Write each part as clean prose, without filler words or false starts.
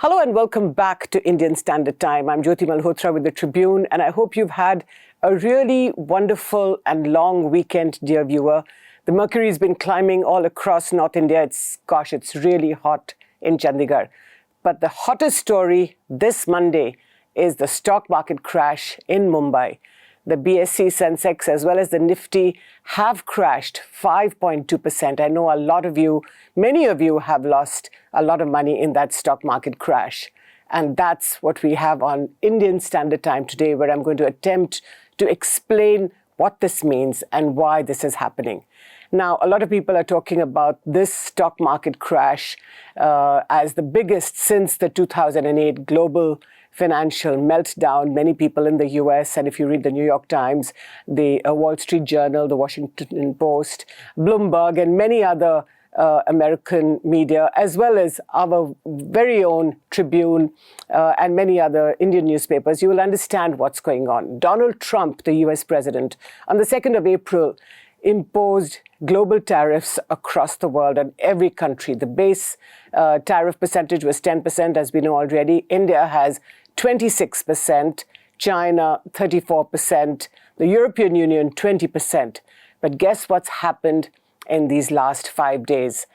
Hello and welcome back to Indian Standard Time. I'm Jyoti Malhotra with the Tribune, and I hope you've had a really wonderful and long weekend, dear viewer. The mercury's been climbing all across North India. It's really hot in Chandigarh. But the hottest story this Monday is the stock market crash in Mumbai. The BSE Sensex as well as the Nifty have crashed 5.2%. I know a lot of you, many of you have lost a lot of money in that stock market crash. And that's what we have on Indian Standard Time today, where I'm going to attempt to explain what this means and why this is happening. Now, a lot of people are talking about this stock market crash as the biggest since the 2008 global financial meltdown. Many people in the US, and if you read the New York Times, the Wall Street Journal, the Washington Post, Bloomberg, and many other American media, as well as our very own Tribune and many other Indian newspapers, you will understand what's going on. Donald Trump, the US president, on the 2nd of April, imposed global tariffs across the world on every country. The base tariff percentage was 10%, as we know already. India has 26%, China 34%, the European Union 20%. But guess what's happened in these last 5 days?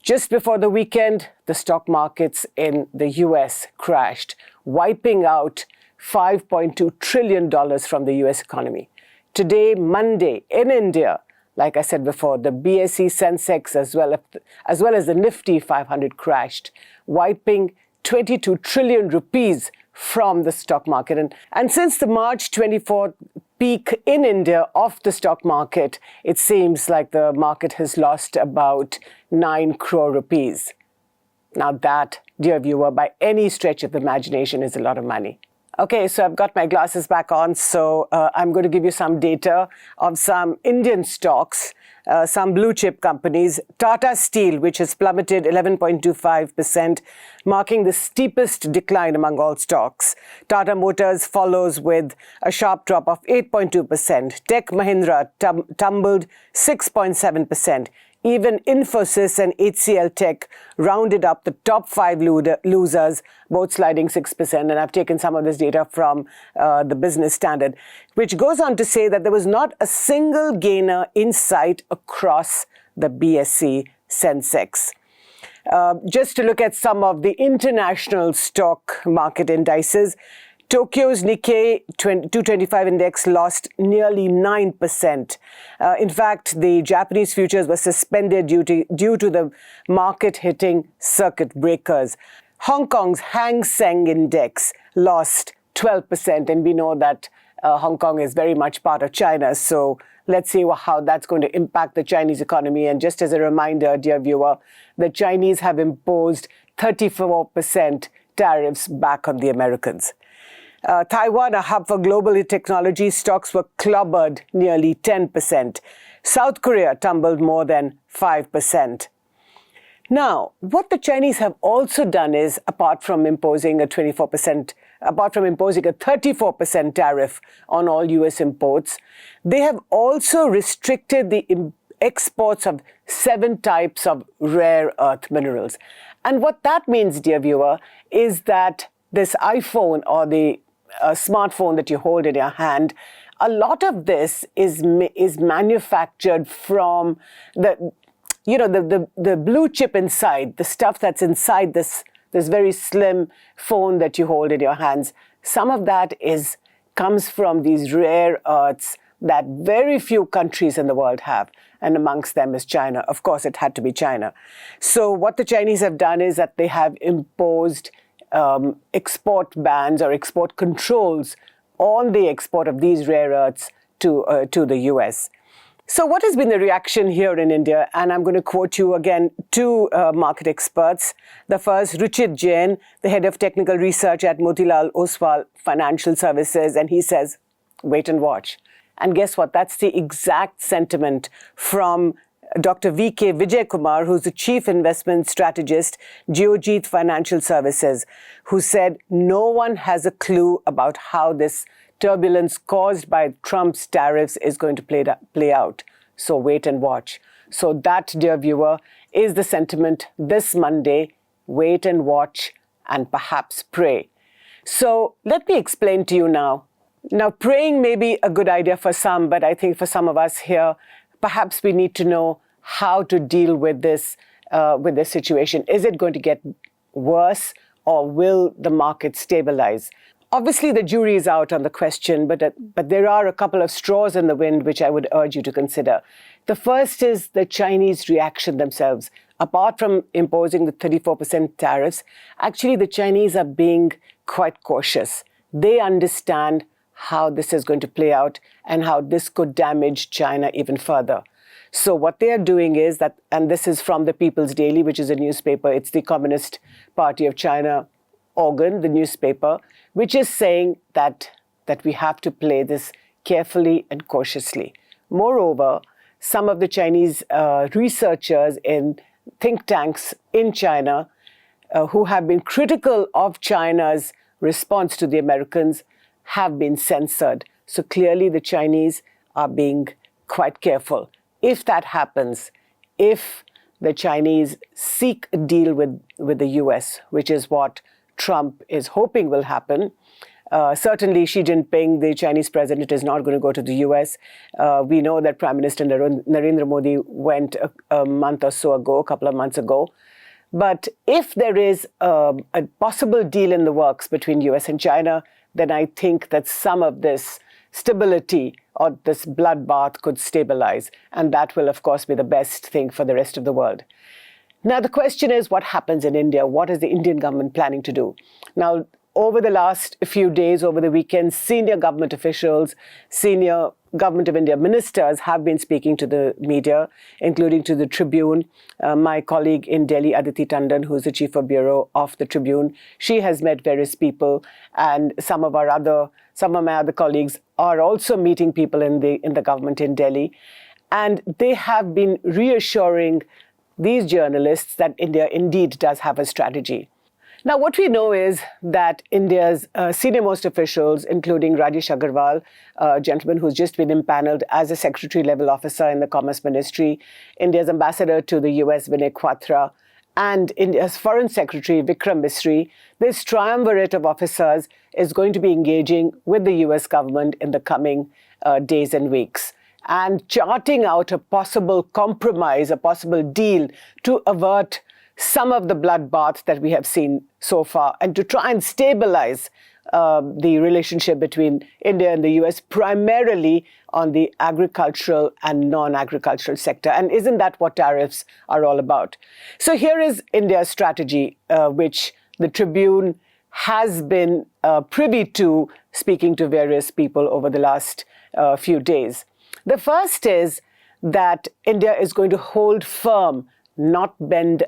Just before the weekend, the stock markets in the US crashed, wiping out $5.2 trillion from the US economy. Today, Monday, in India, like I said before, the BSE Sensex as well as the Nifty 500 crashed, wiping 22 trillion rupees from the stock market. And since the March 24th peak in India of the stock market, it seems like the market has lost about 9 crore rupees. Now that, dear viewer, by any stretch of the imagination is a lot of money. Okay, so I've got my glasses back on, so I'm going to give you some data of some Indian stocks, some blue chip companies. Tata Steel, which has plummeted 11.25%, marking the steepest decline among all stocks. Tata Motors follows with a sharp drop of 8.2%. Tech Mahindra tumbled 6.7%. Even Infosys and HCL Tech rounded up the top 5 losers, both sliding 6%. And I've taken some of this data from the Business Standard, which goes on to say that there was not a single gainer in sight across the BSE Sensex. Just to look at some of the international stock market indices, Tokyo's Nikkei 225 index lost nearly 9%. In fact, the Japanese futures were suspended due to the market hitting circuit breakers. Hong Kong's Hang Seng index lost 12%, and we know that Hong Kong is very much part of China. So let's see how that's going to impact the Chinese economy. And just as a reminder, dear viewer, the Chinese have imposed 34% tariffs back on the Americans. Taiwan, a hub for global technology, stocks were clobbered nearly 10%. South Korea tumbled more than 5%. Now, what the Chinese have also done is, apart from imposing a 34% tariff on all US imports, they have also restricted the exports of 7 types of rare earth minerals. And what that means, dear viewer, is that this iPhone or the smartphone that you hold in your hand, a lot of this is manufactured from the blue chip inside, the stuff that's inside this very slim phone that you hold in your hands. Some of that comes from these rare earths that very few countries in the world have, and amongst them is China. Of course, it had to be China. So what the Chinese have done is that they have imposed export bans or export controls on the export of these rare earths to the US. So what has been the reaction here in India? And I'm going to quote you again 2 market experts. The first, Ruchit Jain, the head of technical research at Motilal Oswal Financial Services, and he says, wait and watch. And guess what? That's the exact sentiment from Dr. V.K. Vijay Kumar, who's the chief investment strategist, Geojit Financial Services, who said no one has a clue about how this turbulence caused by Trump's tariffs is going to play out. So wait and watch. So that, dear viewer, is the sentiment this Monday. Wait and watch and perhaps pray. So let me explain to you now. Now, praying may be a good idea for some, but I think for some of us here, perhaps we need to know how to deal with this situation. Is it going to get worse, or will the market stabilize? Obviously, the jury is out on the question, but there are a couple of straws in the wind which I would urge you to consider. The first is the Chinese reaction themselves. Apart from imposing the 34% tariffs, actually the Chinese are being quite cautious. They understand how this is going to play out and how this could damage China even further. So what they are doing is that, and this is from the People's Daily, which is a newspaper, it's the Communist Party of China organ, the newspaper, which is saying that we have to play this carefully and cautiously. Moreover, some of the Chinese researchers in think tanks in China who have been critical of China's response to the Americans have been censored. So clearly the Chinese are being quite careful. If that happens, if the Chinese seek a deal with the US, which is what Trump is hoping will happen, certainly Xi Jinping, the Chinese president, is not going to go to the US. We know that Prime Minister Narendra Modi went a month or so ago, a couple of months ago. But if there is a possible deal in the works between US and China, then I think that some of this stability or this bloodbath could stabilize. And that will, of course, be the best thing for the rest of the world. Now, the question is, what happens in India? What is the Indian government planning to do? Now, over the last few days, over the weekend, senior government officials, senior Government of India ministers have been speaking to the media, including to the Tribune. My colleague in Delhi, Aditi Tandon, who is the chief of bureau of the Tribune, she has met various people, and some of my other colleagues are also meeting people in the government in Delhi, and they have been reassuring these journalists that India indeed does have a strategy. Now, what we know is that India's senior-most officials, including Rajesh Agarwal, a gentleman who's just been impaneled as a secretary-level officer in the Commerce Ministry, India's ambassador to the US, Vinay Quatra, and India's Foreign Secretary, Vikram Misri, this triumvirate of officers is going to be engaging with the US government in the coming days and weeks, and charting out a possible compromise, a possible deal to avert some of the bloodbath that we have seen so far, and to try and stabilize the relationship between India and the US, primarily on the agricultural and non-agricultural sector. And isn't that what tariffs are all about? So here is India's strategy, which the Tribune has been privy to, speaking to various people over the last few days. The first is that India is going to hold firm, not bend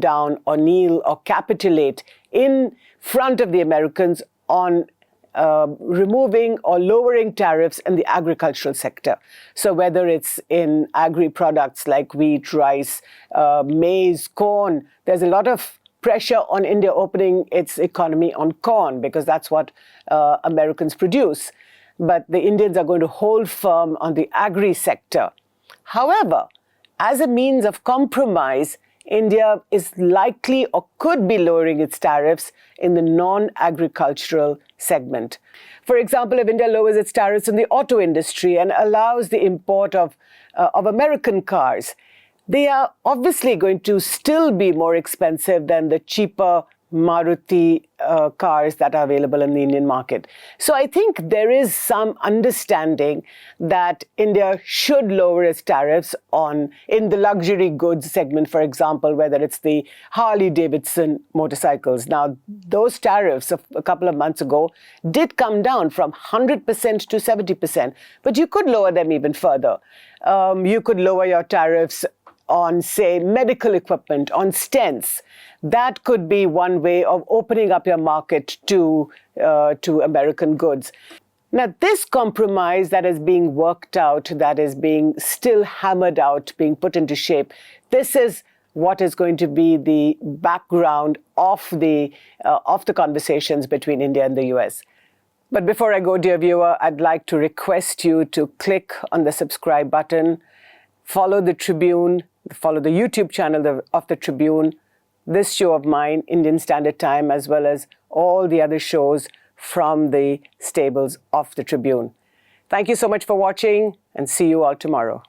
down or kneel or capitulate in front of the Americans on removing or lowering tariffs in the agricultural sector. So whether it's in agri-products like wheat, rice, maize, corn, there's a lot of pressure on India opening its economy on corn, because that's what Americans produce. But the Indians are going to hold firm on the agri sector. However, as a means of compromise, India is likely or could be lowering its tariffs in the non-agricultural segment. For example, if India lowers its tariffs in the auto industry and allows the import of American cars, they are obviously going to still be more expensive than the cheaper Maruti cars that are available in the Indian market. So I think there is some understanding that India should lower its tariffs in the luxury goods segment, for example, whether it's the Harley-Davidson motorcycles. Now, those tariffs a couple of months ago did come down from 100% to 70%, but you could lower them even further. You could lower your tariffs on, say, medical equipment, on stents. That could be one way of opening up your market to American goods. Now, this compromise that is being worked out, that is being still hammered out, being put into shape, this is what is going to be the background of the conversations between India and the US. But before I go, dear viewer, I'd like to request you to click on the subscribe button, follow the Tribune, follow the YouTube channel of the Tribune, this show of mine, Indian Standard Time, as well as all the other shows from the stables of the Tribune. Thank you so much for watching, and see you all tomorrow.